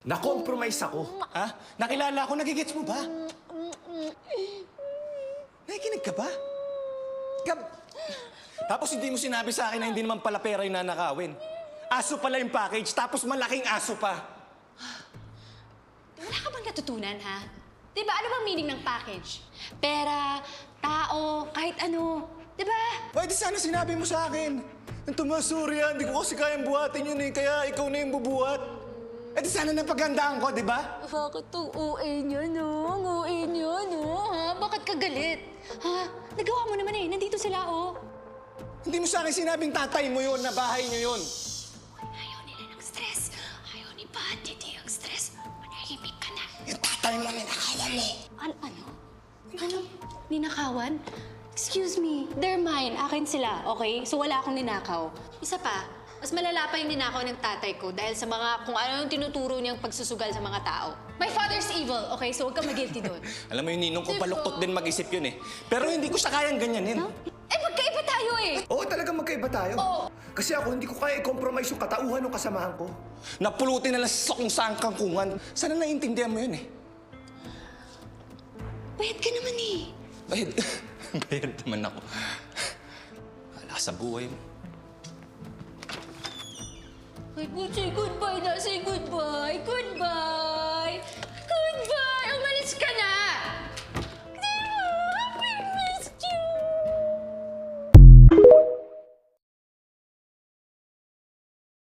Na-compromise ako. Ha? Nakilala ako, nagigits mo ba? Nakikinig ka ba? Tapos hindi mo sinabi sa akin na hindi naman pala pera yung nanakawin. Aso pala yung package, tapos malaking aso pa. Wala ka bang natutunan, ha? Diba, ano bang meaning ng package? Pera, tao, kahit ano. Diba? Pwede sana sinabi mo sa akin. Ang tumasurya, hindi ko kasi kayang buhatin yun eh, kaya ikaw na yung bubuhat. Eh di sana napagandaan ko, di ba? Bakit ang OA niya, no? Ang OA niya, no? Ha? Bakit ka galit? Ha? Nagawa mo naman eh. Nandito sila, oh. Hindi mo sa akin sinabing tatay mo yun, na bahay niyo yun. Ayaw nila ng stress. Ayaw ni Bandit ang stress. Manahimik ka na. Yung tatay mo, ninakawan mo. Ano? Ano? Ninakawan? Excuse me, they're mine. Akin sila, okay? So wala akong ninakaw. Isa pa, mas malala pa yung ninakaw ng tatay ko dahil sa mga kung ano yung tinuturo niyang pagsusugal sa mga tao. My father's evil, okay? So huwag kang mag-guilty doon. Alam mo yung ninong ko, Diba? paluktot din mag-isip yun eh. Pero hindi ko siya kayang ganyanin. No? Eh, magkaiba tayo eh! Oo, talagang magkaiba tayo. Oo. Kasi ako, hindi ko kaya i-compromise yung katauhan ng kasamahan ko. Napulutin na lang sa kung saan kangkungan. Sana naiintindihan mo yun eh. Bayad ka naman eh. Bayad. Bayad naman ako. Wala sa buhay mo. Ay, say goodbye na. Say goodbye. Goodbye.